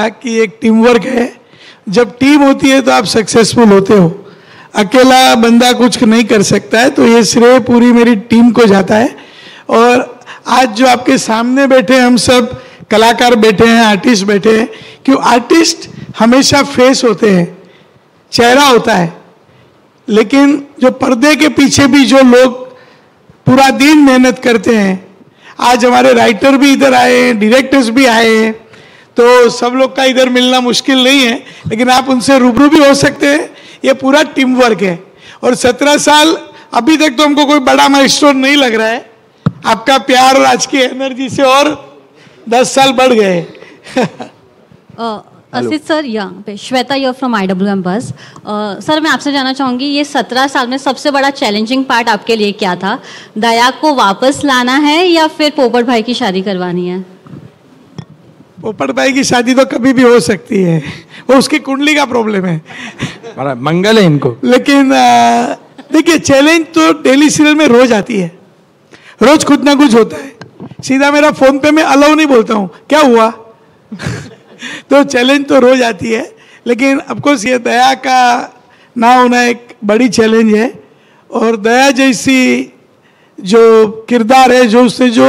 कि एक team work है। जब टीम होती है तो आप सक्सेसफुल होते हो, अकेला बंदा कुछ नहीं कर सकता है। तो ये श्रेय पूरी मेरी टीम को जाता है। और आज जो आपके सामने बैठे हम सब कलाकार बैठे हैं, आर्टिस्ट बैठे हैं, क्यों आर्टिस्ट हमेशा फेस होते हैं, चेहरा होता है, लेकिन जो पर्दे के पीछे भी जो लोग पूरा दिन मेहनत करते हैं, आज हमारे राइटर भी इधर आए हैं, डायरेक्टर्स भी आए हैं, तो सब लोग का इधर मिलना मुश्किल नहीं है, लेकिन आप उनसे रूबरू भी हो सकते हैं। ये पूरा टीम वर्क है। और 17 साल अभी तक तो हमको कोई बड़ा माइलस्टोन नहीं लग रहा है। आपका प्यार और आज की एनर्जी से और 10 साल बढ़ गए। असित सर, यहाँ पे श्वेता यर फ्रॉम IWM बस। सर मैं आपसे जानना चाहूँगी, ये 17 साल में सबसे बड़ा चैलेंजिंग पार्ट आपके लिए क्या था? दया को वापस लाना है या फिर पोपट भाई की शादी करवानी है? पोपट भाई की शादी तो कभी भी हो सकती है, वो उसकी कुंडली का प्रॉब्लम है, मंगल है इनको। लेकिन देखिए, चैलेंज तो डेली सीरियल में रोज आती है, रोज कुछ ना कुछ होता है। सीधा मेरा फोन पे मैं अलाउ नहीं बोलता हूँ, क्या हुआ तो चैलेंज तो रोज आती है। लेकिन ऑफकोर्स ये दया का ना होना एक बड़ी चैलेंज है। और दया जैसी जो किरदार है, जो उससे जो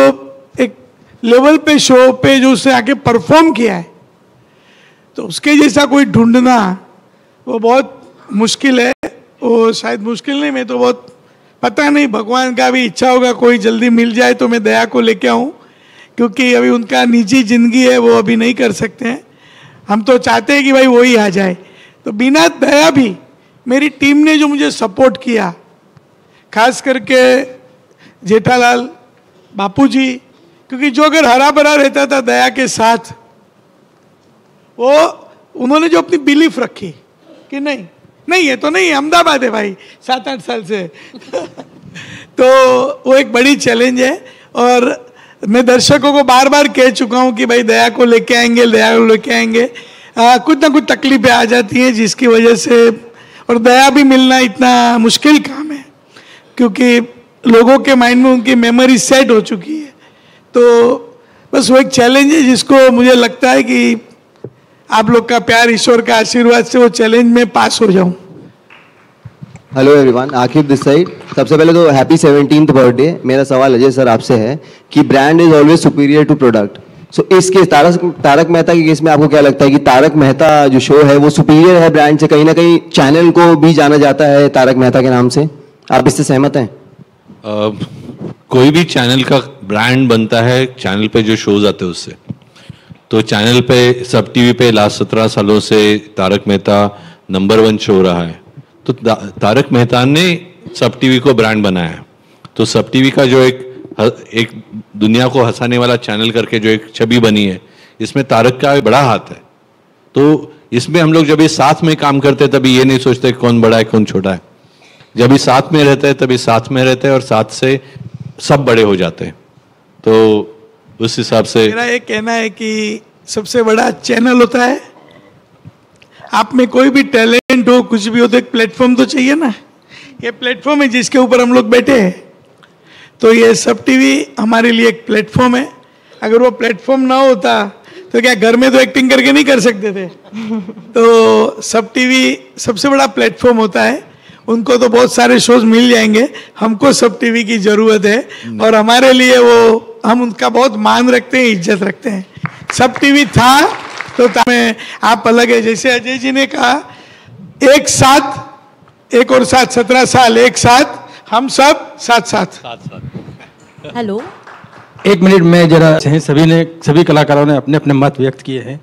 एक लेवल पे शो पे जो उसने आके परफॉर्म किया है, तो उसके जैसा कोई ढूंढना वो बहुत मुश्किल है। वो शायद मुश्किल नहीं, मैं तो बहुत, पता नहीं, भगवान का भी इच्छा होगा कोई जल्दी मिल जाए तो मैं दया को लेके आऊँ, क्योंकि अभी उनका निजी जिंदगी है, वो अभी नहीं कर सकते हैं। हम तो चाहते हैं कि भाई वो ही आ जाए। तो बिना दया भी मेरी टीम ने जो मुझे सपोर्ट किया, खास करके जेठालाल बापूजी, क्योंकि जो अगर हरा भरा रहता था दया के साथ, वो उन्होंने जो अपनी बिलीफ रखी कि नहीं नहीं ये तो नहीं, अहमदाबाद है भाई 7-8 साल से तो वो एक बड़ी चैलेंज है। और मैं दर्शकों को बार बार कह चुका हूं कि भाई दया को लेके आएंगे, दया को लेके आएंगे। कुछ ना कुछ तकलीफें आ जाती हैं जिसकी वजह से, और दया भी मिलना इतना मुश्किल काम है, क्योंकि लोगों के माइंड में उनकी मेमोरी सेट हो चुकी है। तो बस वो एक चैलेंज है जिसको मुझे लगता है कि आप लोग का प्यार, ईश्वर का आशीर्वाद से वो चैलेंज में पास हो जाऊं। Hello everyone, Aqib this side. सबसे पहले तो हैप्पी 17th बर्थडे। मेरा सवाल अजय सर आपसे है कि brand is always superior to product. So इस केस तारक मेहता के केस में आपको क्या लगता है कि तारक मेहता जो शो है वो सुपीरियर है ब्रांड से? कहीं ना कहीं चैनल को भी जाना जाता है तारक मेहता के नाम से, आप इससे सहमत हैं? कोई भी चैनल का ब्रांड बनता है चैनल पे जो शोज आते हैं उससे। तो चैनल पे, सब टीवी पे लास्ट 17 सालों से तारक मेहता नंबर 1 शो रहा है। तो तारक मेहता ने सब टीवी को ब्रांड बनाया है। तो सब टीवी का जो एक दुनिया को हंसाने वाला चैनल करके जो एक छवि बनी है, इसमें तारक का बड़ा हाथ है। तो इसमें हम लोग जब ये साथ में काम करते हैं तभी ये नहीं सोचते कौन बड़ा है कौन छोटा है। जब ये साथ में रहते हैं तभी साथ में रहते हैं और साथ से सब बड़े हो जाते हैं। तो उस हिसाब से मेरा ये कहना है कि सबसे बड़ा चैनल होता है। आप में कोई भी टैलेंट हो, कुछ भी हो, तो एक प्लेटफॉर्म तो चाहिए ना। ये प्लेटफॉर्म है जिसके ऊपर हम लोग बैठे हैं। तो ये सब टीवी हमारे लिए एक प्लेटफॉर्म है। अगर वो प्लेटफॉर्म ना होता तो क्या घर में तो एक्टिंग करके नहीं कर सकते थे तो सब टीवी सबसे बड़ा प्लेटफॉर्म होता है। उनको तो बहुत सारे शोज मिल जाएंगे, हमको सब टीवी की जरूरत है और हमारे लिए वो, हम उनका बहुत मान रखते हैं, इज्जत रखते हैं। सब टीवी था तो में आप अलग है। जैसे अजय जी ने कहा, एक साथ, एक और साथ 17 साल, एक साथ हम सब साथ। हेलो, एक मिनट में जरा, सभी कलाकारों ने अपने अपने मत व्यक्त किए हैं।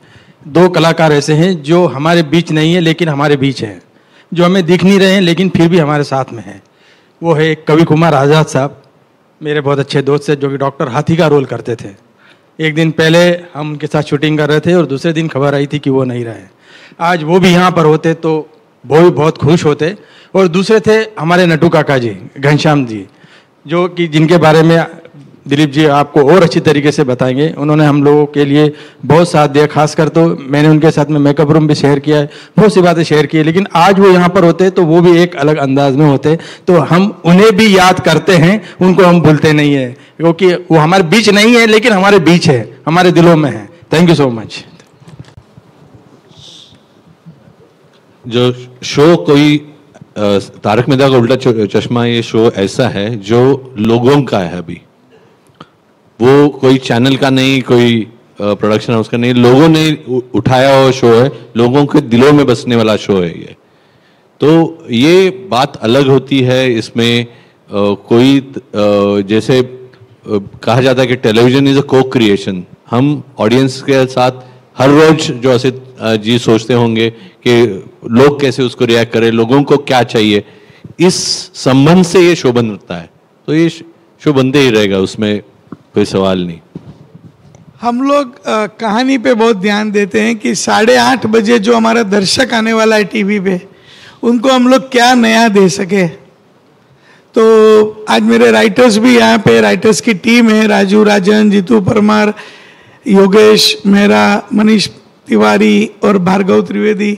2 कलाकार ऐसे हैं जो हमारे बीच नहीं है लेकिन हमारे बीच हैं, जो हमें दिख नहीं रहे हैं लेकिन फिर भी हमारे साथ में हैं। वो है कवि कुमार आज़ाद साहब, मेरे बहुत अच्छे दोस्त हैं, जो कि डॉक्टर हाथी का रोल करते थे। एक दिन पहले हम उनके साथ शूटिंग कर रहे थे और दूसरे दिन खबर आई थी कि वो नहीं रहे। आज वो भी यहाँ पर होते तो वो भी बहुत खुश होते। और दूसरे थे हमारे नटू काका जी, घनश्याम जी, जो कि जिनके बारे में दिलीप जी आपको और अच्छी तरीके से बताएंगे। उन्होंने हम लोगों के लिए बहुत साथ दिया, खासकर तो मैंने उनके साथ में मेकअप रूम भी शेयर किया है, बहुत सी बातें शेयर की है। लेकिन आज वो यहाँ पर होते तो वो भी एक अलग अंदाज में होते। तो हम उन्हें भी याद करते हैं, उनको हम भूलते नहीं है, क्योंकि वो हमारे बीच नहीं है लेकिन हमारे बीच है, हमारे दिलों में है। Thank you so much. जो शो कोई तारक मेहता का उल्टा चश्मा, ये शो ऐसा है जो लोगों का है अभी, वो कोई चैनल का नहीं, कोई प्रोडक्शन हाउस का नहीं, लोगों ने उठाया हुआ शो है, लोगों के दिलों में बसने वाला शो है ये। तो ये बात अलग होती है, इसमें कोई जैसे कहा जाता है कि टेलीविजन इज अ को क्रिएशन। हम ऑडियंस के साथ हर रोज जो असित जी सोचते होंगे कि लोग कैसे उसको रिएक्ट करें, लोगों को क्या चाहिए, इस संबंध से ये शो बनता है। तो ये शो बनते ही रहेगा, उसमें कोई सवाल नहीं। हम लोग कहानी पे बहुत ध्यान देते हैं कि 8:30 बजे जो हमारा दर्शक आने वाला है टीवी पे, उनको हम लोग क्या नया दे सके। तो आज मेरे राइटर्स भी यहाँ पे, राइटर्स की टीम है, राजू राजन, जीतू परमार, योगेश मेहरा, मनीष तिवारी और भार्गव त्रिवेदी।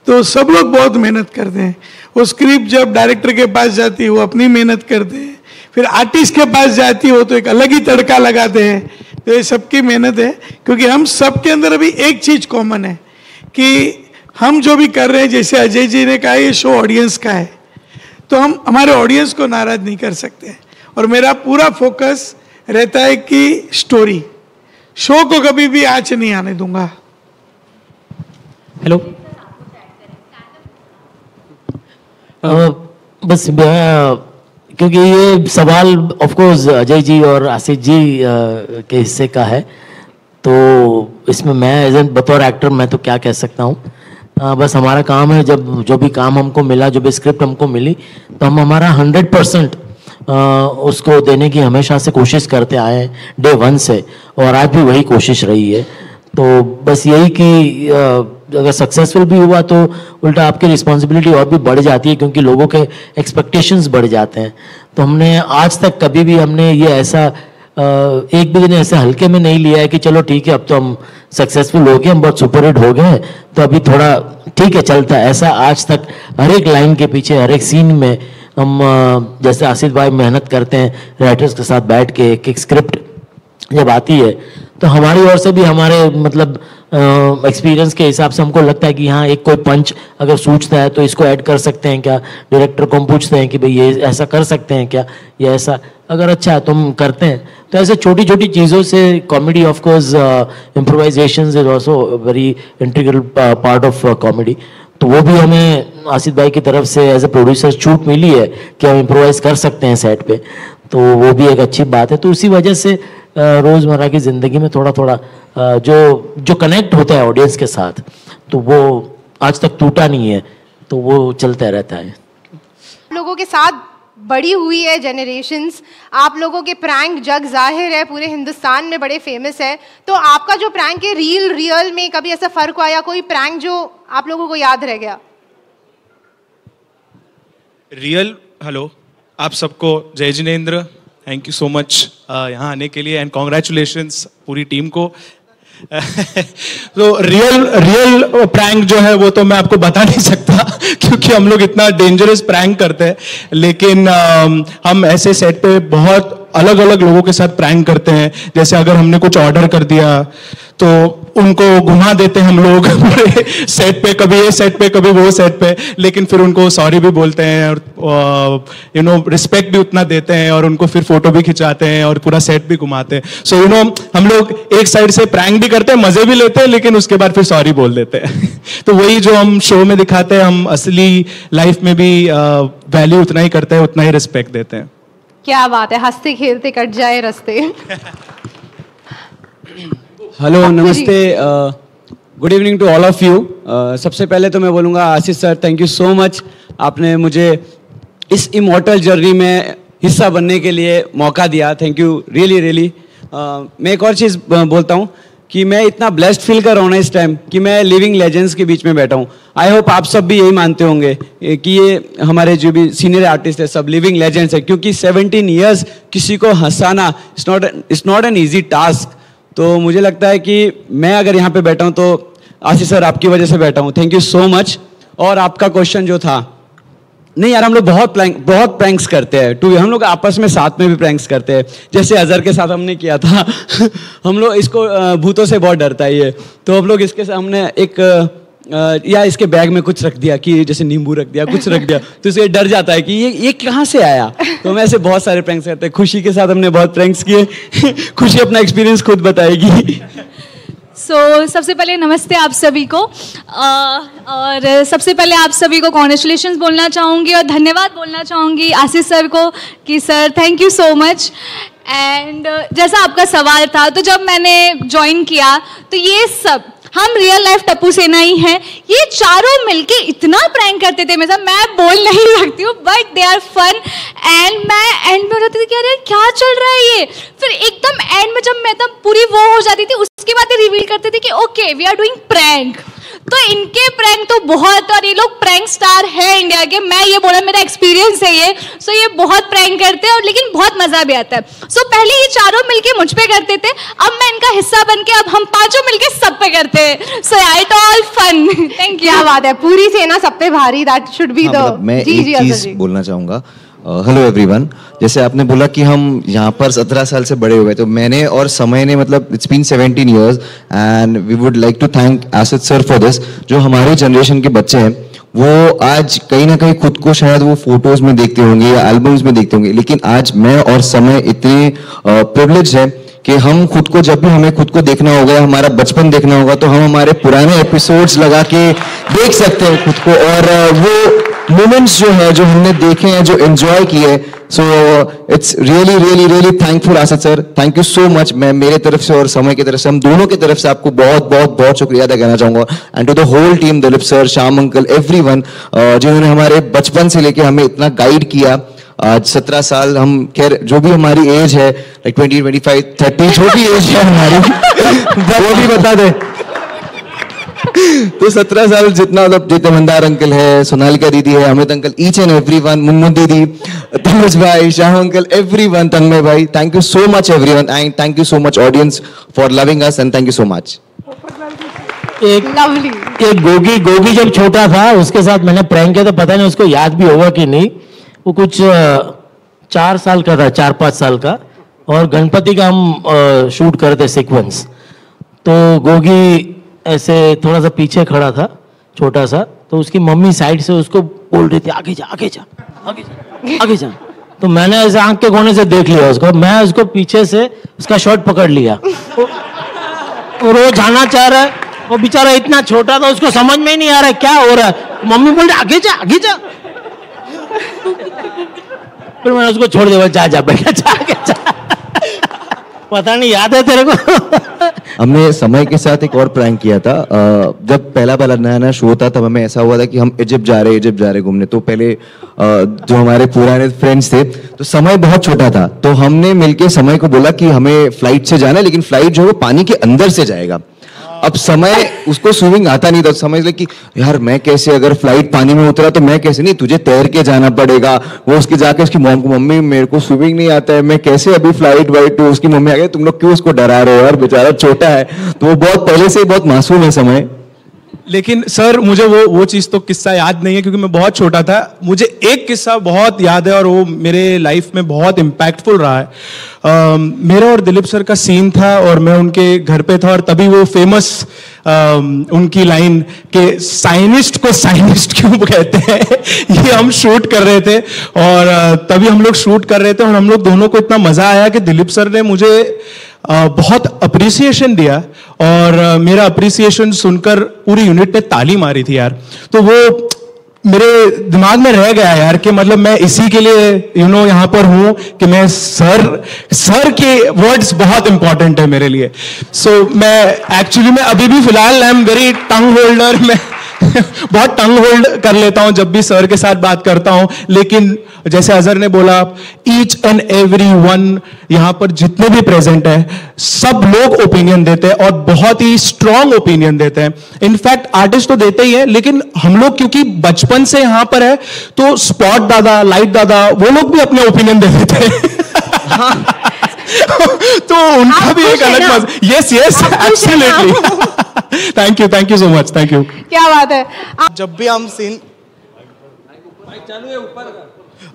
तो सब लोग बहुत मेहनत करते हैं। वो स्क्रिप्ट जब डायरेक्टर के पास जाती है वो अपनी मेहनत करते हैं, फिर आर्टिस्ट के पास जाती है वो तो एक अलग ही तड़का लगाते हैं। तो ये सबकी मेहनत है, क्योंकि हम सबके अंदर अभी एक चीज कॉमन है कि हम जो भी कर रहे हैं, जैसे अजय जी ने कहा ये शो ऑडियंस का है, तो हम हमारे ऑडियंस को नाराज नहीं कर सकते। और मेरा पूरा फोकस रहता है कि स्टोरी, शो को कभी भी आँच नहीं आने दूंगा। हेलो, बस क्योंकि ये सवाल ऑफ कोर्स अजय जी और आसिफ जी के हिस्से का है, तो इसमें मैं एज एन बतौर एक्टर मैं तो क्या कह सकता हूँ। बस हमारा काम है, जब जो भी काम हमको मिला, जो भी स्क्रिप्ट हमको मिली, तो हम हमारा 100% उसको देने की हमेशा से कोशिश करते आए हैं, डे 1 से, और आज भी वही कोशिश रही है। तो बस यही कि अगर सक्सेसफुल भी हुआ तो उल्टा आपकी रिस्पॉन्सिबिलिटी और भी बढ़ जाती है, क्योंकि लोगों के एक्सपेक्टेशंस बढ़ जाते हैं। तो हमने आज तक कभी भी हमने ये ऐसा एक भी दिन ऐसे हल्के में नहीं लिया है कि चलो ठीक है अब तो हम सक्सेसफुल हो गए, हम बहुत सुपरहिट हो गए तो अभी थोड़ा ठीक है चलता है। ऐसा आज तक हर एक लाइन के पीछे, हर एक सीन में हम जैसे आसिफ भाई मेहनत करते हैं राइटर्स के साथ बैठ के, एक स्क्रिप्ट जब आती है तो हमारी ओर से भी हमारे मतलब एक्सपीरियंस के हिसाब से हमको लगता है कि हाँ एक कोई पंच अगर सूझता है तो इसको ऐड कर सकते हैं क्या, डायरेक्टर को हम पूछते हैं कि भाई ये ऐसा कर सकते हैं क्या, ये ऐसा अगर अच्छा है तो हम करते हैं। तो ऐसे छोटी छोटी चीज़ों से comedy, of course improvisation is also very integral part of comedy. तो वो भी हमें आसिफ भाई की तरफ से एज ए प्रोड्यूसर छूट मिली है कि हम इम्प्रोवाइज कर सकते हैं सेट पे, तो वो भी एक अच्छी बात है। तो उसी वजह से रोज़मर्रा की ज़िंदगी में थोड़ा थोड़ा जो कनेक्ट होता है ऑडियंस के साथ, तो वो आज तक टूटा नहीं है, तो वो चलता रहता है। लोगों के साथ बड़ी हुई है जनरेशन्स, आप लोगों के प्रैंक जग जाहिर है पूरे हिंदुस्तान में बड़े फेमस है। तो आपका जो प्रैंक है रियल में कभी ऐसा फर्क आया, कोई प्रैंक जो आप लोगों को याद रह गया? रियल, हेलो आप सबको जय Jinendra, thank you so much यहाँ आने के लिए एंड कॉन्ग्रेचुलेशंस पूरी टीम को। तो रियल प्रैंक जो है वो तो मैं आपको बता नहीं सकता क्योंकि हम लोग इतना डेंजरस प्रैंक करते हैं, लेकिन हम ऐसे सेट पे बहुत अलग अलग लोगों के साथ प्रैंक करते हैं। जैसे अगर हमने कुछ ऑर्डर कर दिया तो उनको घुमा देते हैं हम लोग पूरे सेट पे, कभी ये सेट पे कभी वो सेट पे, लेकिन फिर उनको सॉरी भी बोलते हैं और यू नो रिस्पेक्ट भी उतना देते हैं और उनको फिर फोटो भी खिंचाते हैं और पूरा सेट भी घुमाते हैं। सो यू नो हम लोग एक साइड से प्रैंक भी करते हैं, मजे भी लेते हैं, लेकिन उसके बाद फिर सॉरी बोल देते हैं। तो वही जो हम शो में दिखाते हैं, हम असली लाइफ में भी वैल्यू उतना ही करते हैं, उतना ही रिस्पेक्ट देते हैं। क्या बात है, हंसते खेलते कट जाए रास्ते। हेलो, नमस्ते, good evening to all of you. सबसे पहले तो मैं बोलूँगा Ashish sir, thank you so much, आपने मुझे इस इमॉर्टल जर्नी में हिस्सा बनने के लिए मौका दिया, थैंक यू रियली रियली। मैं एक और चीज़ बोलता हूँ कि मैं इतना ब्लेस्ड फील कर रहा हूँ ना इस टाइम कि मैं लिविंग लेजेंड्स के बीच में बैठा हूँ। आई होप आप सब भी यही मानते होंगे कि ये हमारे जो भी सीनियर आर्टिस्ट है सब लिविंग लेजेंड्स है, क्योंकि 17 ईयर्स किसी को हंसाना it's not an easy task. तो मुझे लगता है कि मैं अगर यहाँ पे बैठा हूँ तो आशीष सर आपकी वजह से बैठा हूँ, थैंक यू सो मच। और आपका क्वेश्चन जो था, नहीं यार हम लोग बहुत प्रैंक्स करते हैं, हम लोग आपस में साथ में भी प्रैंक्स करते हैं, जैसे अजहर के साथ हमने किया था। हम लोग इसको भूतों से बहुत डरता है ये, तो हम लोग इसके साथ हमने एक या इसके बैग में कुछ रख दिया, कि जैसे नींबू रख दिया, कुछ रख दिया, तो इसे डर जाता है कि ये कहाँ से आया। तो हम ऐसे बहुत सारे प्रैंक्स करते हैं। खुशी के साथ हमने बहुत प्रैंक्स किए। खुशी अपना एक्सपीरियंस खुद बताएगी। सबसे पहले नमस्ते आप सभी को, और सबसे पहले आप सभी को कॉन्ग्रेचुलेशंस बोलना चाहूँगी और धन्यवाद बोलना चाहूँगी आशीष सर को कि sir thank you so much. And जैसा आपका सवाल था, तो जब मैंने ज्वाइन किया तो ये सब हम रियल लाइफ टप्पू सेना ही हैं। ये चारों मिलके इतना प्रैंक करते थे मेरे साथ, मैं बोल नहीं सकती हूँ, but they are fun. And मैं एंड में रहती थी कि अरे क्या चल रहा है ये। फिर एकदम एंड में जब मैं एकदम पूरी वो हो जाती थी, उसके बाद रिवील करते थे कि okay we are doing prank. तो इनके प्रैंक तो बहुत, और ये लोग प्रैंक स्टार है इंडिया के, मैं ये बोला मेरा एक्सपीरियंस है ये। सो ये बहुत प्रैंक करते हैं, और लेकिन बहुत मजा भी आता है। सो पहले ये चारों मिलके मुझ पे करते थे, अब मैं इनका हिस्सा बन के अब हम पांचों मिलके सब पे करते हैं। So it all fun. Thank you. क्या बात है, पूरी सेना सब पे भारी, दैट शुड बी द। मैं एक चीज बोलना चाहूंगा। हेलो एवरीवन, जैसे आपने बोला कि हम यहाँ पर 17 साल से बड़े हुए, तो मैंने और समय ने मतलब it's been 17 years and we would like to thank Asif sir for this. जो हमारे जनरेशन के बच्चे हैं वो आज कहीं ना कहीं खुद को शायद वो फोटोज में देखते होंगे या एल्बम्स में देखते होंगे, लेकिन आज मैं और समय इतने प्रिविलेज है कि हम खुद को, जब भी हमें खुद को देखना होगा, हमारा बचपन देखना होगा, तो हम हमारे पुराने एपिसोड्स लगा के देख सकते हैं खुद को, और वो मोमेंट्स जो है जो हमने देखे हैं, जो एंजॉय किए। So it's really really really thankful Asif sir, thank you so much. मैं मेरे तरफ से और समय की तरफ से, हम दोनों की तरफ से आपको बहुत बहुत बहुत शुक्रिया अदा करना चाहूंगा। And to the whole team, Dilip sir, Shyam uncle, everyone, जिन्होंने हमारे बचपन से लेके हमें इतना गाइड किया। आज 17 साल, हम खैर जो भी हमारी एज है, लाइक 20, 25, 30, जो भी एज है हमारी वो भी बता दे। तो 17 साल जितना, मतलब जितने मंदार अंकल है, सोनालिका दीदी है, Amit uncle, each and everyone, Munmun दीदी, तनुज भाई, शाह अंकल, एवरीवन, तन्मय भाई, thank you so much everyone, and thank you so much audience for loving us, and thank you so much. एक गोगी जब छोटा था उसके साथ मैंने प्रैंक किया, तो पता नहीं उसको याद भी होगा कि नहीं। वो कुछ 4 साल का था, 4-5 साल का, और गणपति का हम शूट कर थे सीक्वेंस। तो गोगी ऐसे थोड़ा सा पीछे खड़ा था, छोटा सा, तो उसकी मम्मी साइड से उसको बोल रही थी आगे जा आगे जा आगे जा आगे जा। तो मैंने ऐसे आंख के कोने से देख लिया उसको, मैं उसको पीछे से उसका शॉट पकड़ लिया, और वो जाना चाह रहा है, वो बेचारा इतना छोटा था, उसको समझ में ही नहीं आ रहा है क्या हो रहा है। मम्मी बोल रही आगे जा आगे जा। फिर मैंने उसको छोड़ दिया, जा जा बेटा जा आगे जा। पता नहीं याद है तेरे को। हमने समय के साथ एक और प्रैंक किया था। जब पहला नया नया शो था, तब हमें ऐसा हुआ था कि हम इजिप्ट जा रहे घूमने। तो पहले जो हमारे पुराने फ्रेंड्स थे, तो समय बहुत छोटा था, तो हमने मिलके समय को बोला कि हमें फ्लाइट से जाना है, लेकिन फ्लाइट जो है वो पानी के अंदर से जाएगा। अब समय, उसको स्विमिंग आता नहीं था, समझ ले कि यार मैं कैसे, अगर फ्लाइट पानी में उतरा तो मैं कैसे, नहीं तुझे तैर के जाना पड़ेगा। वो उसके जाके उसकी मॉम को, मम्मी मेरे को स्विमिंग नहीं आता है, मैं कैसे अभी फ्लाइट वाइट। तो उसकी मम्मी आ गई, तुम लोग क्यों उसको डरा रहे हो यार, बेचारा छोटा है। तो वो बहुत पहले से ही बहुत मासूम है समय। लेकिन सर मुझे वो चीज़ तो किस्सा याद नहीं है, क्योंकि मैं बहुत छोटा था। मुझे एक किस्सा बहुत याद है, और वो मेरे लाइफ में बहुत इम्पैक्टफुल रहा है। मेरा और दिलीप सर का सीन था, और मैं उनके घर पे था, और तभी वो फेमस उनकी लाइन के साइनिस्ट को साइनिस्ट क्यों कहते हैं, ये हम शूट कर रहे थे। और तभी हम लोग शूट कर रहे थे, और हम लोग दोनों को इतना मजा आया कि दिलीप सर ने मुझे बहुत अप्रिसिएशन दिया, और मेरा अप्रिसिएशन सुनकर पूरी यूनिट ने ताली मारी थी यार। तो वो मेरे दिमाग में रह गया यार, कि मतलब मैं इसी के लिए यहाँ पर हूं, कि मैं सर के वर्ड्स बहुत इंपॉर्टेंट है मेरे लिए। सो मैं एक्चुअली मैं अभी भी फिलहाल I am very tongue holder, मैं बहुत टंग होल्ड कर लेता हूं जब भी सर के साथ बात करता हूं। लेकिन जैसे अजहर ने बोला, ईच एंड एवरी वन यहां पर जितने भी प्रेजेंट है, सब लोग ओपिनियन देते हैं, और बहुत ही स्ट्रांग ओपिनियन देते हैं। इनफैक्ट आर्टिस्ट तो देते ही है, लेकिन हम लोग क्योंकि बचपन से यहां पर है, तो स्पॉट दादा, लाइट दादा, वो लोग भी अपने ओपिनियन दे देते हैं। तो उनका भी एक अलग मजा। Yes yes absolutely. Thank you so much, thank you. क्या बात है। जब भी हम सीन,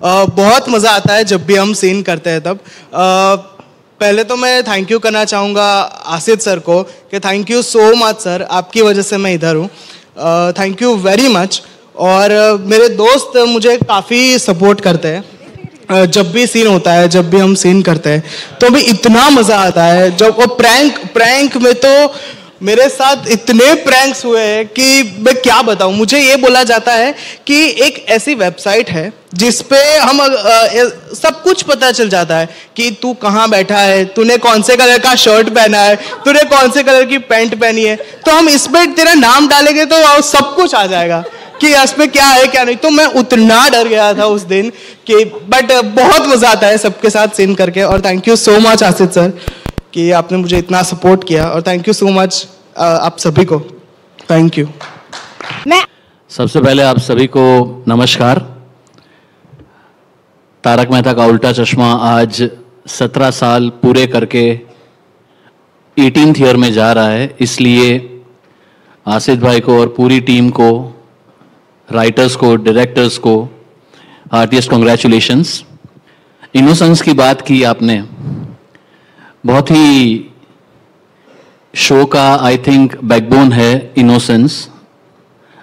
बहुत मजा आता है जब भी हम सीन करते हैं तब। पहले तो मैं थैंक यू करना चाहूँगा आसिफ सर को, कि thank you so much sir, आपकी वजह से मैं इधर हूँ। Thank you very much. और मेरे दोस्त मुझे काफ़ी सपोर्ट करते हैं, जब भी सीन होता है, जब भी हम सीन करते हैं तो भी इतना मज़ा आता है। जब वो प्रैंक में तो मेरे साथ इतने प्रैंक्स हुए हैं कि मैं क्या बताऊं। मुझे ये बोला जाता है कि एक ऐसी वेबसाइट है जिसपे हम सब कुछ पता चल जाता है कि तू कहाँ बैठा है, तूने कौन से कलर का शर्ट पहना है, तूने कौन से कलर की पैंट पहनी है, तो हम इसमें तेरा नाम डालेंगे तो सब कुछ आ जाएगा कि इसमें क्या है क्या नहीं। तो मैं उतना डर गया था उस दिन कि बट बहुत मज़ा आता है सबके साथ सीन करके। और thank you so much Asif sir कि आपने मुझे इतना सपोर्ट किया, और थैंक यू सो मच आप सभी को। Thank you. सबसे पहले आप सभी को नमस्कार। तारक मेहता का उल्टा चश्मा आज 17 साल पूरे करके 18th ईयर में जा रहा है, इसलिए आसिफ भाई को और पूरी टीम को, राइटर्स को, डायरेक्टर्स को हार्टिएस्ट कॉन्ग्रेचुलेशंस। इनोसेंस की बात की आपने, बहुत ही शो का आई थिंक बैकबोन है इनोसेंस।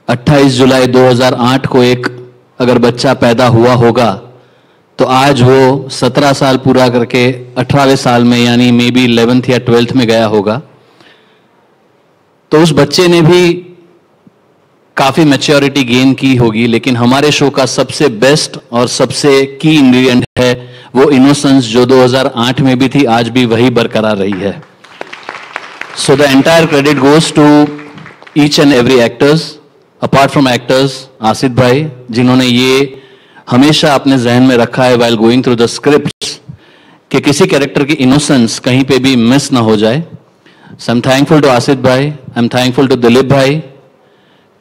28 जुलाई 2008 को एक अगर बच्चा पैदा हुआ होगा तो आज वो 17 साल पूरा करके 18वें साल में यानी मे बी 11th या 12th में गया होगा। तो उस बच्चे ने भी काफ़ी मैच्योरिटी गेन की होगी, लेकिन हमारे शो का सबसे बेस्ट और सबसे की इंग्रेडिएंट है वो इनोसेंस, जो 2008 में भी थी, आज भी वही बरकरार रही है। So the entire credit goes to each and every actors, apart from actors, Asif भाई, जिन्होंने ये हमेशा अपने जहन में रखा है while going through the scripts कि किसी कैरेक्टर की इनोसेंस कहीं पे भी मिस ना हो जाए। So I'm thankful to Asif भाई, I'm thankful to दिलीप भाई,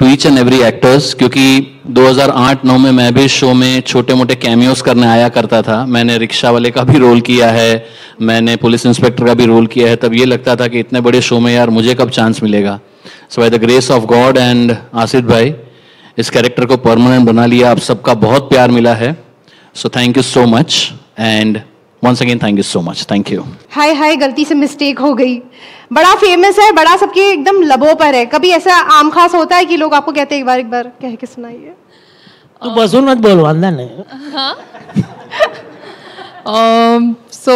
to each and every actors, क्योंकि 2008-9 में मैं भी शो में छोटे मोटे कैमियोस करने आया करता था। मैंने रिक्शा वाले का भी रोल किया है, मैंने पुलिस इंस्पेक्टर का भी रोल किया है। तब ये लगता था कि इतने बड़े शो में यार मुझे कब चांस मिलेगा। So by the grace of God and Asif भाई इस कैरेक्टर को परमानेंट बना लिया। आप सबका बहुत प्यार मिला है, so thank you so much and once again thank you so much. Thank you. हाय गलती से मिस्टेक हो गई। बड़ा फेमस है, बड़ा सबके एकदम लबों पर है। कभी ऐसा आम खास होता है कि लोग आपको कहते हैं एक बार कह के सुनाइए? तू बसुन मत बोल वंदन ने। So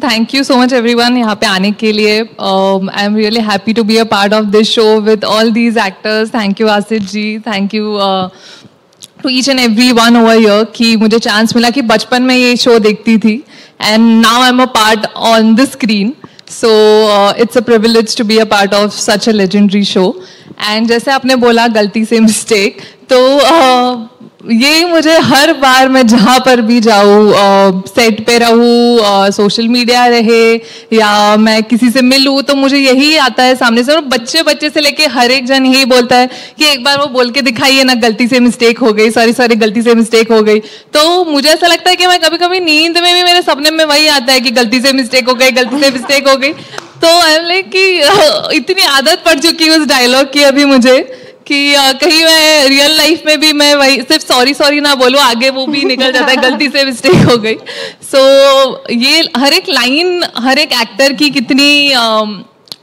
thank you so much everyone यहाँ पे आने के लिए। I am really happy to be a part of this show with all these actors. Thank you Asif ji, thank you to each and every one over here कि मुझे chance मिला कि बचपन में ये शो देखती थी and now I'm a part on the screen. So it's a privilege to be a part of such a legendary show. And जैसे आपने बोला गलती से मिस्टेक, तो ये मुझे हर बार मैं जहाँ पर भी जाऊँ, सेट पे रहूँ, सोशल मीडिया रहे या मैं किसी से मिलूँ, तो मुझे यही आता है सामने से। और बच्चे से लेके हर एक जन यही बोलता है कि एक बार वो बोल के दिखाइए ना, गलती से मिस्टेक हो गई, सॉरी गलती से मिस्टेक हो गई। तो मुझे ऐसा लगता है कि मैं कभी कभी नींद में भी मेरे सपने में वही आता है कि गलती से मिस्टेक हो गई, गलती से मिस्टेक हो गई। तो आई एम लाइक कि इतनी आदत पड़ चुकी है उस डायलॉग की अभी मुझे कि कहीं मैं रियल लाइफ में भी मैं वही सिर्फ सॉरी ना बोलूँ, आगे वो भी निकल जाता है गलती से मिस्टेक हो गई। सो ये हर एक लाइन हर एक एक्टर की कितनी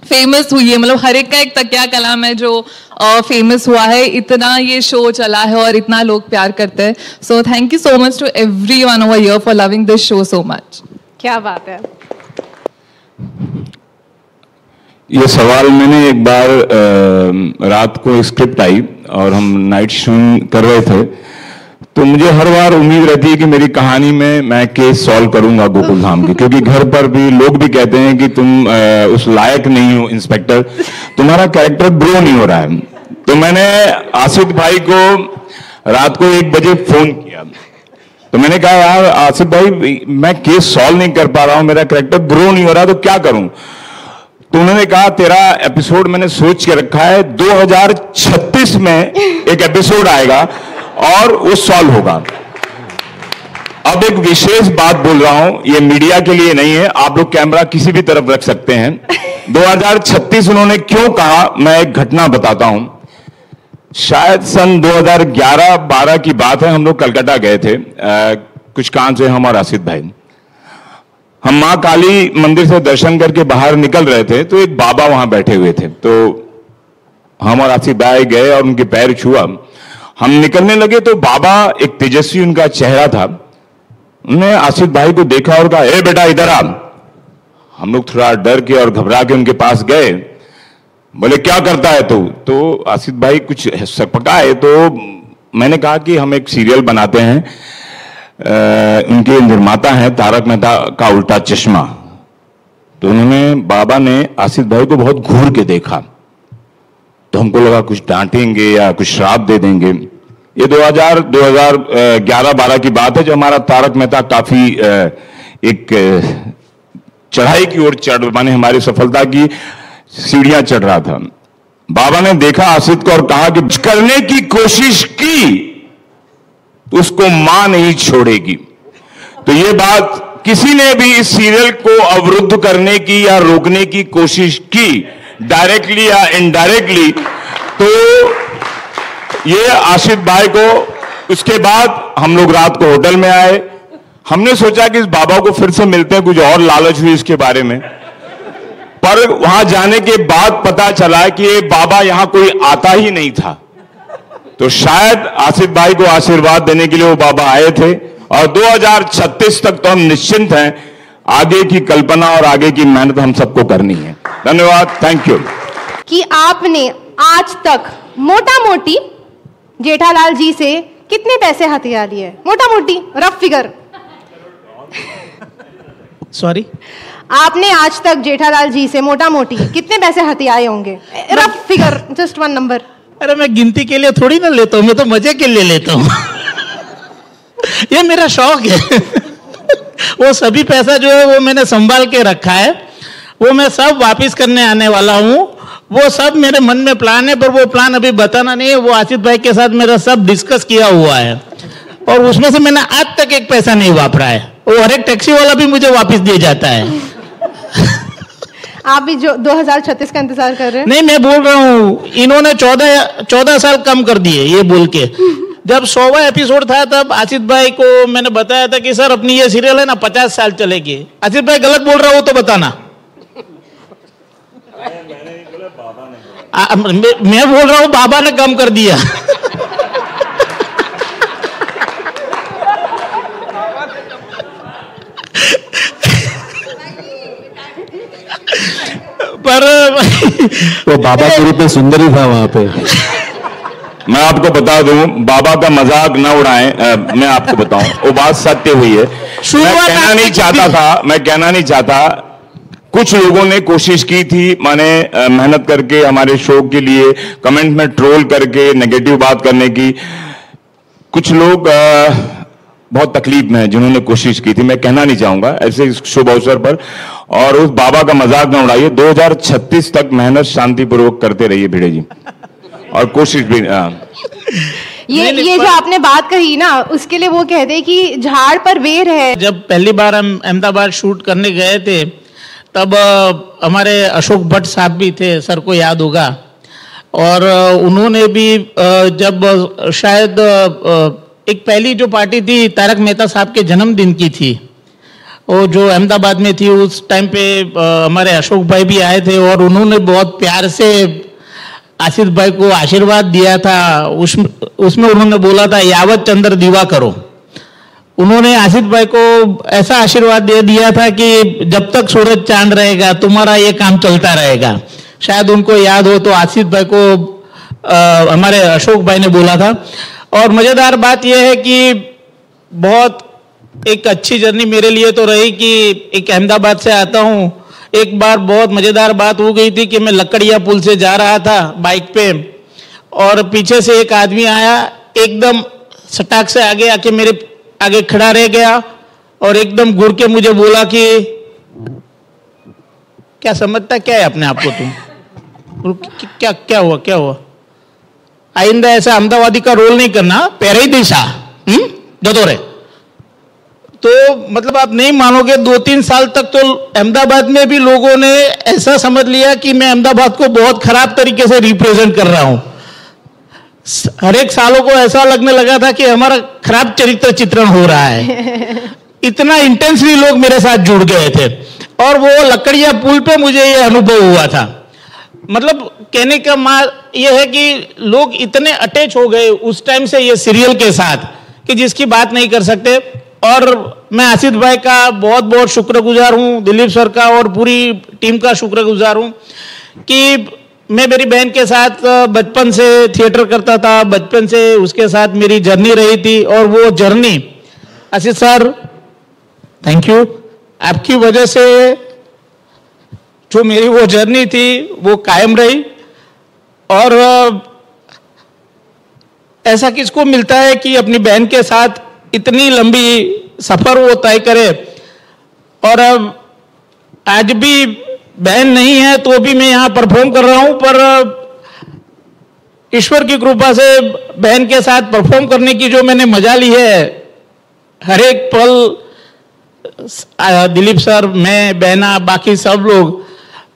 फेमस हुई है, मतलब हर एक का एक तकिया कलाम है जो फेमस हुआ है, इतना ये शो चला है और इतना लोग प्यार करते हैं। So thank you so much to everyone over here for loving this show so much. क्या बात है। ये सवाल मैंने एक बार रात को स्क्रिप्ट आई और हम नाइट शूटिंग कर रहे थे, तो मुझे हर बार उम्मीद रहती है कि मेरी कहानी में मैं केस सॉल्व करूंगा गोकुल धाम की, क्योंकि घर पर भी लोग भी कहते हैं कि तुम उस लायक नहीं हो इंस्पेक्टर, तुम्हारा कैरेक्टर ग्रो नहीं हो रहा है। तो मैंने आसिफ भाई को रात को 1 बजे फोन किया, तो मैंने कहा यार आसिफ भाई मैं केस सॉल्व नहीं कर पा रहा हूं, मेरा कैरेक्टर ग्रो नहीं हो रहा, तो क्या करूं? तो उन्होंने कहा तेरा एपिसोड मैंने सोच के रखा है, 2036 में एक एपिसोड आएगा और वो सॉल्व होगा। अब एक विशेष बात बोल रहा हूं, ये मीडिया के लिए नहीं है, आप लोग कैमरा किसी भी तरफ रख सकते हैं। 2036 उन्होंने क्यों कहा, मैं एक घटना बताता हूं। शायद सन 2011-12 की बात है, हम लोग कलकत्ता गए थे कुछ काम से, हम और आसिफ भाई। हम मां काली मंदिर से दर्शन करके बाहर निकल रहे थे, तो एक बाबा वहां बैठे हुए थे। तो हम और आसिफ भाई गए और उनके पैर छुआ। हम निकलने लगे तो बाबा, एक तेजस्वी उनका चेहरा था, उन्होंने आसिफ भाई को देखा और कहा, ए बेटा इधर आ। हम लोग थोड़ा डर के और घबरा के उनके पास गए। बोले क्या करता है तू? तो आसिफ भाई कुछ सकपकाए। तो मैंने कहा कि हम एक सीरियल बनाते हैं, उनके निर्माता हैं तारक मेहता का उल्टा चश्मा। तो उन्होंने, बाबा ने आसिफ भाई को बहुत घूर के देखा, तो हमको लगा कुछ डांटेंगे या कुछ श्राप दे देंगे। ये 2011-12 की बात है, जब हमारा तारक मेहता काफी एक चढ़ाई की ओर माने हमारी सफलता की सीढ़ियां चढ़ रहा था। बाबा ने देखा आसिफ को और कहा कि करने की कोशिश की तो उसको मां नहीं छोड़ेगी। तो ये बात, किसी ने भी इस सीरियल को अवरुद्ध करने की या रोकने की कोशिश की, डायरेक्टली या इनडायरेक्टली, तो ये आसिफ भाई को, उसके बाद हम लोग रात को होटल में आए। हमने सोचा कि इस बाबा को फिर से मिलते हैं, कुछ और लालच हुई इसके बारे में। पर वहां जाने के बाद पता चला कि ये बाबा यहां कोई आता ही नहीं था। तो शायद आसिफ भाई को आशीर्वाद देने के लिए वो बाबा आए थे। और 2036 तक तो हम निश्चिंत हैं, आगे की कल्पना और आगे की मेहनत हम सबको करनी है। धन्यवाद, थैंक यू। कि आपने आज तक मोटा मोटी जेठालाल जी से कितने पैसे हथिया लिए? मोटा मोटी रफ फिगर। सॉरी, आपने आज तक जेठालाल जी से मोटा मोटी कितने पैसे हथियाए होंगे? Rough figure, just one number. अरे मैं गिनती के लिए थोड़ी ना लेता हूँ, मैं तो मजे के लिए लेता हूँ। ये मेरा शौक है। वो सभी पैसा जो है वो मैंने संभाल के रखा है, वो मैं सब वापस करने आने वाला हूँ। वो सब मेरे मन में प्लान है, पर वो प्लान अभी बताना नहीं है। वो आसिफ भाई के साथ मेरा सब डिस्कस किया हुआ है और उसमें से मैंने आज तक एक पैसा नहीं वापरा है। वो हर एक टैक्सी वाला भी मुझे वापस दे जाता है। आप भी जो 2036 का इंतजार कर रहे हैं? नहीं, मैं बोल रहा हूँ इन्होंने 14 साल कम कर दिए ये बोल के। जब 100वां एपिसोड था तब आसिफ भाई को मैंने बताया था कि सर अपनी ये सीरियल है ना 50 साल चलेगी। आसिफ भाई गलत बोल रहा हो तो बताना। मैं बोल रहा हूँ बाबा ने कम कर दिया। पर वो बाबा के रूप में सुंदर ही था वहां पे। मैं आपको बता दूं, बाबा का मजाक न उड़ाएं। मैं आपको बताऊं, वो बात सत्य हुई है। मैं कहना नहीं चाहता। कुछ लोगों ने कोशिश की थी, माने मेहनत करके हमारे शो के लिए कमेंट में ट्रोल करके नेगेटिव बात करने की। कुछ लोग बहुत तकलीफ में हैं जिन्होंने कोशिश की थी। मैं कहना नहीं चाहूंगा ऐसे शुभ अवसर पर, और उस बाबा का मजाक न उड़ाइए। 2036 तक मेहनत शांतिपूर्वक करते रहिए भिड़े जी, और कोशिश भी। ये जो आपने बात कही ना, उसके लिए वो कहते हैं कि झाड़ पर बेर है। जब पहली बार हम अहमदाबाद शूट करने गए थे तब हमारे अशोक भट्ट साहब भी थे, सर को याद होगा। और उन्होंने भी जब शायद एक पहली जो पार्टी थी तारक मेहता साहब के जन्मदिन की थी, वो जो अहमदाबाद में थी, उस टाइम पे हमारे अशोक भाई भी आए थे और उन्होंने बहुत प्यार से आसिफ भाई को आशीर्वाद दिया था। उसमें उन्होंने बोला था यावत चंद्र दीवा करो। उन्होंने आसिफ भाई को ऐसा आशीर्वाद दे दिया था कि जब तक सूरज चांद रहेगा तुम्हारा ये काम चलता रहेगा। शायद उनको याद हो तो आसिफ भाई को हमारे अशोक भाई ने बोला था। और मज़ेदार बात यह है कि बहुत एक अच्छी जर्नी मेरे लिए तो रही कि एक अहमदाबाद से आता हूँ। एक बार बहुत मज़ेदार बात हो गई थी कि मैं लकड़िया पुल से जा रहा था बाइक पे, और पीछे से एक आदमी आया, एकदम सटाक से आगे आके मेरे आगे खड़ा रह गया और एकदम घूर के मुझे बोला कि क्या समझता क्या है अपने आप को तुम? क्या हुआ? आइंदा ऐसा अहमदाबादी का रोल नहीं करना, पैर ही दिशा जतोरे। तो मतलब आप नहीं मानोगे, 2-3 साल तक तो अहमदाबाद में भी लोगों ने ऐसा समझ लिया कि मैं अहमदाबाद को बहुत खराब तरीके से रिप्रेजेंट कर रहा हूं। हर एक सालों को ऐसा लगने लगा था कि हमारा खराब चरित्र चित्रण हो रहा है। इतना इंटेंसली लोग मेरे साथ जुड़ गए थे। और वो लकड़िया पुल पे मुझे ये अनुभव हुआ था। मतलब कहने का ये है कि लोग इतने अटैच हो गए उस टाइम से ये सीरियल के साथ कि जिसकी बात नहीं कर सकते। और मैं आसिफ भाई का बहुत बहुत शुक्रगुजार हूँ, दिलीप सर का और पूरी टीम का शुक्रगुजार हूँ कि मैं मेरी बहन के साथ बचपन से थिएटर करता था, बचपन से उसके साथ मेरी जर्नी रही थी। और वो journey Ashish sir thank you, आपकी वजह से जो मेरी वो जर्नी थी वो कायम रही। और ऐसा किसको मिलता है कि अपनी बहन के साथ इतनी लंबी सफर वो तय करे। और आज भी बहन नहीं है तो भी मैं यहाँ परफॉर्म कर रहा हूँ, पर ईश्वर की कृपा से बहन के साथ परफॉर्म करने की जो मैंने मजा ली है, हर एक पल दिलीप सर, मैं, बहना, बाकी सब लोग,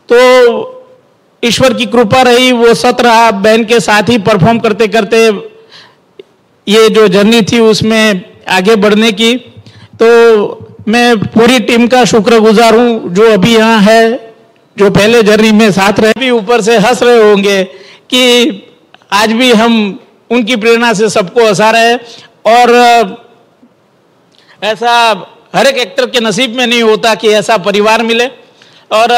तो ईश्वर की कृपा रही, वो सत रहा। बहन के साथ ही परफॉर्म करते करते ये जो जर्नी थी उसमें आगे बढ़ने की। तो मैं पूरी टीम का शुक्रगुजार हूँ जो अभी यहाँ है, जो पहले जर्नी में साथ रहे, भी ऊपर से हंस रहे होंगे कि आज भी हम उनकी प्रेरणा से सबको हंसा रहे। और ऐसा हर एक एक्टर के नसीब में नहीं होता कि ऐसा परिवार मिले। और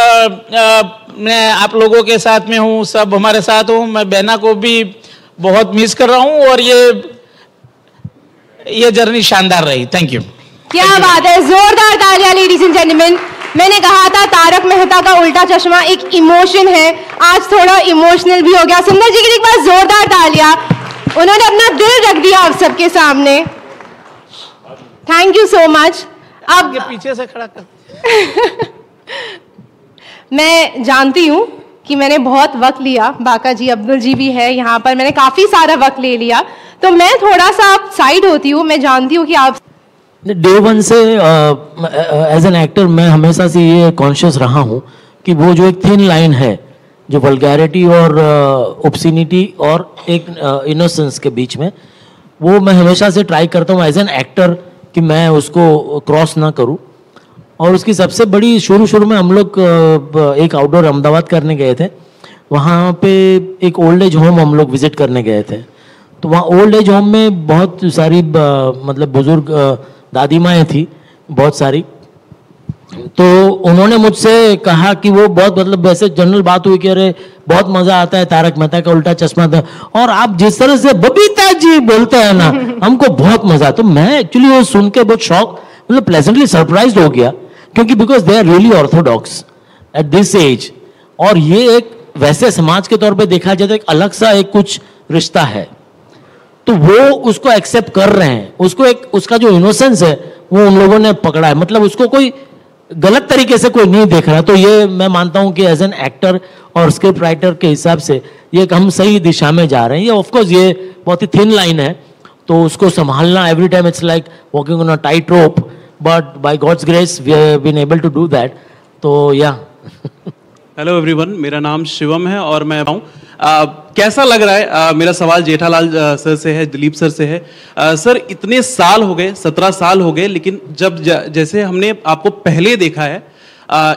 मैं आप लोगों के साथ में हूँ, सब हमारे साथ हूँ। मैं बहना को भी बहुत मिस कर रहा हूँ और ये जर्नी शानदार रही। Thank you. क्या बात है, जोरदार तालियां लेडीज एंड जेंटलमैन। मैंने कहा था तारक मेहता का उल्टा चश्मा एक इमोशन है, आज थोड़ा इमोशनल भी हो गया। सुंदर जी के लिए एक बार जोरदार तालियां, उन्होंने अपना दिल रख दिया आप सबके सामने। Thank you so much. अब पीछे से खड़ा कर मैं जानती हूँ कि मैंने बहुत वक्त लिया, बाका जी, अब्दुल जी भी है यहाँ पर, मैंने काफी सारा वक्त ले लिया, तो मैं थोड़ा सा आप साइड होती हूँ। मैं जानती हूँ कि आप डे वन से एज एन एक्टर मैं हमेशा से ये कॉन्शियस रहा हूँ कि वो जो एक थिन लाइन है जो वल्गैरिटी और ऑब्सिनिटी और एक इनोसेंस के बीच में, वो मैं हमेशा से ट्राई करता हूँ एज एन एक्टर कि मैं उसको क्रॉस ना करूँ। और उसकी सबसे बड़ी शुरू में हम लोग एक आउटडोर अहमदाबाद करने गए थे, वहाँ पे एक ओल्ड एज होम हम लोग विजिट करने गए थे। तो वहाँ ओल्ड एज होम में बहुत सारी मतलब बुजुर्ग दादी माएँ थी बहुत सारी। तो उन्होंने मुझसे कहा कि वो बहुत मतलब वैसे जनरल बात हुई कि अरे बहुत मजा आता है तारक मेहता का उल्टा चश्मा था, और आप जिस तरह से बबीता जी बोलते हैं ना हमको बहुत मजा। तो मैं एक्चुअली वो सुन के बहुत शॉक, मतलब प्लेजेंटली सरप्राइज हो गया, क्योंकि because they are really orthodox at this age. और ये एक वैसे समाज के तौर पे देखा जाए तो एक अलग सा एक कुछ रिश्ता है, तो वो उसको एक्सेप्ट कर रहे हैं। उसको एक उसका जो इनोसेंस है वो उन लोगों ने पकड़ा है, मतलब उसको कोई गलत तरीके से कोई नहीं देख रहा। तो ये मैं मानता हूं कि एज एन एक्टर और स्क्रिप्ट राइटर के हिसाब से ये हम सही दिशा में जा रहे हैं। ये ऑफकोर्स ये बहुत ही थिन लाइन है, तो उसको संभालना every time it's like walking on a tight rope, but by God's grace we have been able to do that. तो या हेलो एवरीवन, मेरा नाम शिवम है और मैं कैसा लग रहा है? मेरा सवाल जेठालाल सर से है, दिलीप सर से है। सर इतने साल हो गए, 17 साल हो गए, लेकिन जब जैसे हमने आपको पहले देखा है,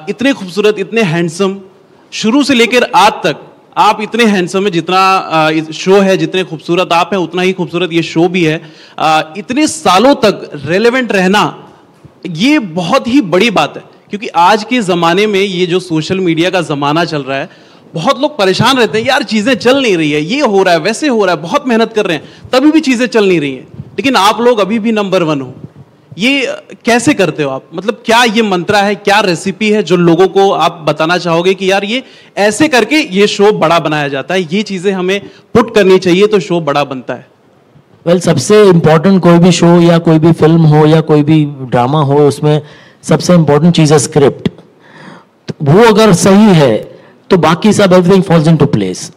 इतने खूबसूरत, इतने हैंडसम, शुरू से लेकर आज तक आप इतने हैंडसम है, जितना शो है, जितने खूबसूरत आप हैं उतना ही खूबसूरत ये शो भी है। इतने सालों तक रेलेवेंट रहना ये बहुत ही बड़ी बात है, क्योंकि आज के ज़माने में ये जो सोशल मीडिया का ज़माना चल रहा है, बहुत लोग परेशान रहते हैं, यार चीज़ें चल नहीं रही है, ये हो रहा है, वैसे हो रहा है, बहुत मेहनत कर रहे हैं तभी भी चीज़ें चल नहीं रही हैं, लेकिन आप लोग अभी भी नंबर 1 हो। ये कैसे करते हो आप? मतलब क्या ये मंत्रा है, क्या रेसिपी है जो लोगों को आप बताना चाहोगे कि यार ये ऐसे करके ये शो बड़ा बनाया जाता है, ये चीज़ें हमें पुट करनी चाहिए तो शो बड़ा बनता है? वेल, सबसे इम्पोर्टेंट कोई भी शो या कोई भी फिल्म हो या कोई भी ड्रामा हो, उसमें सबसे इम्पोर्टेंट चीज़ है स्क्रिप्ट। वो अगर सही है तो बाकी सब एवरीथिंग फॉल्स इनटू प्लेस।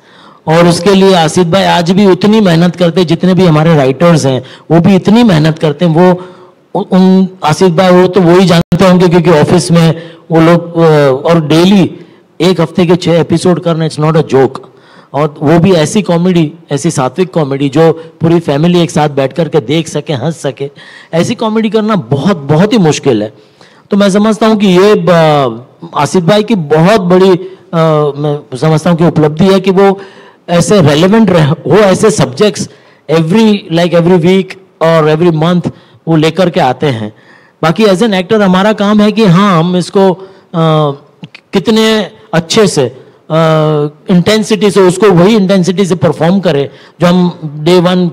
और उसके लिए आसिफ भाई आज भी उतनी मेहनत करते हैं, जितने भी हमारे राइटर्स हैं वो भी इतनी मेहनत करते हैं। वो उन आसिफ भाई वो तो वही जानते होंगे, क्योंकि ऑफिस में वो लोग और डेली एक हफ्ते के 6 एपिसोड करना, इट्स नॉट अ जोक। और वो भी ऐसी कॉमेडी, ऐसी सात्विक कॉमेडी जो पूरी फैमिली एक साथ बैठ कर के देख सके, हंस सके, ऐसी कॉमेडी करना बहुत बहुत ही मुश्किल है। तो मैं समझता हूँ कि ये आसिफ भाई की बहुत बड़ी मैं समझता हूँ कि उपलब्धि है कि वो ऐसे रेलेवेंट हो, ऐसे सब्जेक्ट्स एवरी वीक और एवरी मंथ वो लेकर के आते हैं। बाकी एज एन एक्टर हमारा काम है कि हाँ हम इसको कितने अच्छे से इंटेंसिटी से उसको वही इंटेंसिटी से परफॉर्म करें जो हम डे वन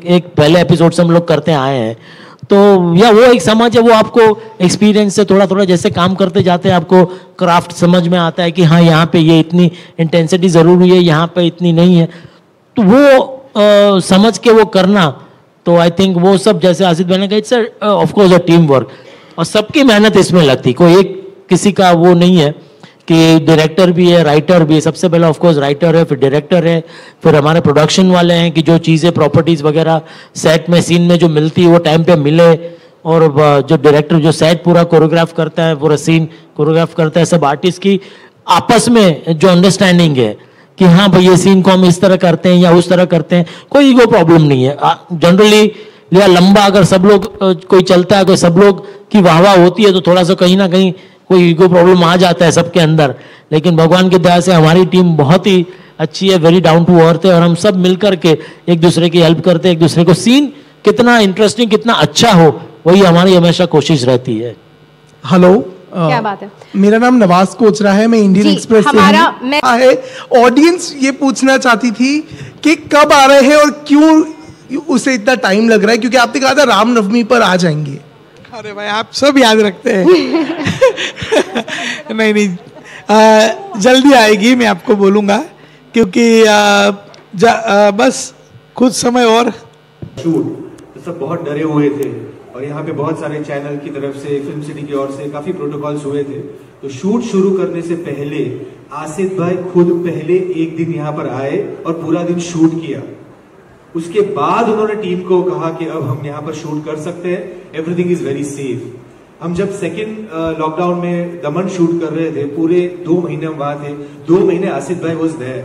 एक पहले एपिसोड से हम लोग करते आए हैं। तो या वो एक समझ है, वो आपको एक्सपीरियंस से थोड़ा थोड़ा जैसे काम करते जाते हैं आपको क्राफ्ट समझ में आता है कि हाँ यहाँ पे ये इतनी इंटेंसिटी ज़रूरी है, यहाँ पे इतनी नहीं है, तो वो समझ के वो करना। तो आई थिंक वो सब जैसे आसिफ भाई ने कहा, it's of course a team work और सबकी मेहनत इसमें लगती, कोई एक किसी का वो नहीं है कि डायरेक्टर भी है, राइटर भी है। सबसे पहले ऑफ कोर्स राइटर है, फिर डायरेक्टर है, फिर हमारे प्रोडक्शन वाले हैं कि जो चीज़ें प्रॉपर्टीज वगैरह सेट में सीन में जो मिलती है वो टाइम पे मिले, और जो डायरेक्टर जो सेट पूरा कोरियोग्राफ करता है, पूरा सीन कोरियोग्राफ करता है, सब आर्टिस्ट की आपस में जो अंडरस्टैंडिंग है कि हाँ भाई ये सीन को हम इस तरह करते हैं या उस तरह करते हैं, कोई ईगो प्रॉब्लम नहीं है। जनरली या लंबा अगर सब लोग कोई चलता है, कोई सब लोग की वाहवाह होती है तो थोड़ा सा कहीं ना कहीं कोई ईगो प्रॉब्लम आ जाता है सबके अंदर। लेकिन भगवान की दया से हमारी टीम बहुत ही अच्छी है, वेरी डाउन टू अर्थ है, और हम सब मिल करके एक दूसरे की हेल्प करते हैं, एक दूसरे को सीन कितना इंटरेस्टिंग कितना अच्छा हो वही हमारी हमेशा कोशिश रहती है। हेलो, क्या बात है? मेरा नाम नवाज कोचरा है, मैं इंडियन एक्सप्रेस से है। ऑडियंस ये पूछना चाहती थी कि कब आ रहे हैं और क्यों उसे इतना टाइम लग रहा है, क्योंकि आपने कहा था रामनवमी पर आ जाएंगे। अरे भाई आप सब याद रखते हैं। नहीं, जल्दी आएगी, मैं आपको बोलूँगा, क्योंकि बस कुछ समय और शूट सब बहुत डरे हुए थे और यहाँ पे बहुत सारे चैनल की तरफ से, फिल्म सिटी की ओर से काफी प्रोटोकॉल्स हुए थे। तो शूट शुरू करने से पहले आसिफ भाई खुद पहले एक दिन यहाँ पर आए और पूरा दिन शूट किया। उसके बाद उन्होंने टीम को कहा कि अब हम यहाँ पर शूट कर सकते हैं, एवरीथिंग इज वेरी सेफ। हम जब सेकेंड लॉकडाउन में दमन शूट कर रहे थे, पूरे 2 महीने हम वहां थे, 2 महीने आसिफ भाई was there.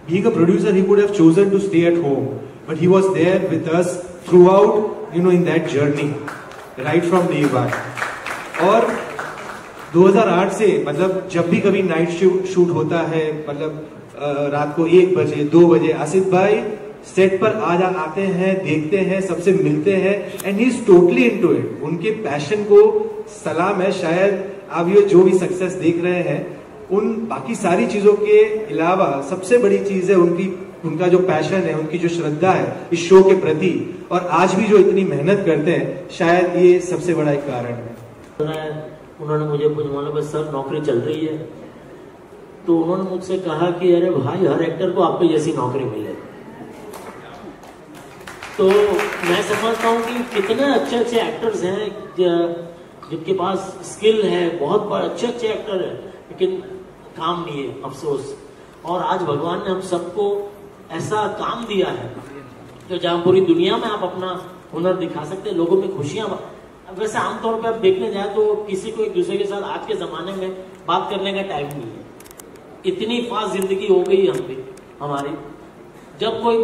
Being a producer he could have chosen to stay at home, but he was there with us throughout, you know, in that journey, right from day one. और 2008 से मतलब जब भी कभी नाइट शूट होता है, मतलब रात को 1 बजे 2 बजे आसिफ भाई सेट पर आते हैं, देखते हैं, सबसे मिलते हैं, and he is totally into it. उनके पैशन को सलाम है। शायद आप ये जो भी सक्सेस देख रहे हैं, उन बाकी सारी चीजों के अलावा सबसे बड़ी चीज है उनका जो पैशन है, उनकी जो श्रद्धा है इस शो के प्रति, और आज भी जो इतनी मेहनत करते हैं, शायद ये सबसे बड़ा एक कारण है। उन्होंने मुझे कुछ बोला, बस सर नौकरी चल रही है, तो उन्होंने मुझसे कहा कि अरे भाई हर एक्टर को आपको जैसी नौकरी मिले। तो मैं समझता हूँ कि कितने अच्छे अच्छे एक्टर्स हैं जिनके पास स्किल है, बहुत अच्छे अच्छे एक्टर हैं, लेकिन काम नहीं है, अफसोस। और आज भगवान ने हम सबको ऐसा काम दिया है तो जहाँ पूरी दुनिया में आप अपना हुनर दिखा सकते हैं, लोगों में खुशियां। वैसे आमतौर पर आप देखने जाए तो किसी को एक दूसरे के साथ आज के जमाने में बात करने का टाइम नहीं है। इतनी फास्ट जिंदगी हो गई हम भी हमारी। जब कोई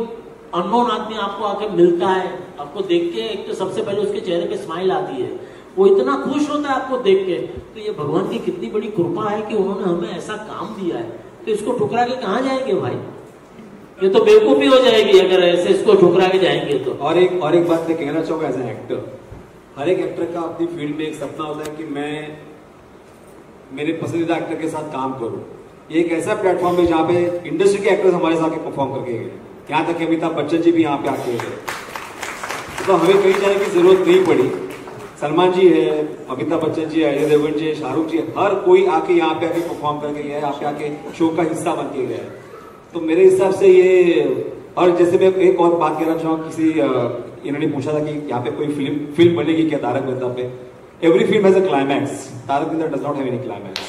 अननोन आदमी आपको आके मिलता है, आपको देख के एक तो सबसे पहले उसके चेहरे पे स्माइल आती है, वो इतना खुश होता है आपको देख के, तो ये भगवान की कितनी बड़ी कृपा है कि उन्होंने हमें ऐसा काम दिया है। तो इसको ठुकरा के कहाँ जाएंगे भाई? ये तो बेवकूफी हो जाएगी अगर ऐसे इसको ठुकरा के जाएंगे तो। और एक बात मैं कहना चाहूंगा, एज एन एक्टर, हर एक एक्टर का अपनी फील्ड में एक सपना होता है कि मैं मेरे पसंदीदा एक्टर के साथ काम करूं। ये एक ऐसा प्लेटफॉर्म है जहाँ पे इंडस्ट्री के एक्टर्स हमारे साथ परफॉर्म करके गए, यहाँ तक कि अमिताभ बच्चन जी भी यहाँ पे आके गए, तो हमें कहीं जाने की जरूरत नहीं पड़ी। सलमान जी है, अमिताभ बच्चन जी है, अजय देवगन जी है, शाहरुख जी है, हर कोई आके यहाँ पे आके परफॉर्म करके गया है, यहाँ पे आके शो का हिस्सा बन के गया है। तो मेरे हिसाब से ये, और जैसे मैं एक और बात कहना चाहूँगा, किसी इन्होंने पूछा था कि यहाँ पे कोई फिल्म बनेगी क्या तारक मेहता पे। Every film has a climax, Tarak Mehta does not have any climax.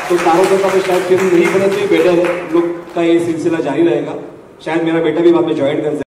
तो तारक मेहता पे शायद फिल्म नहीं बने तो बेटर है, लोग का ये सिलसिला जारी रहेगा। शायद मेरा बेटा भी बाद में ज्वाइन कर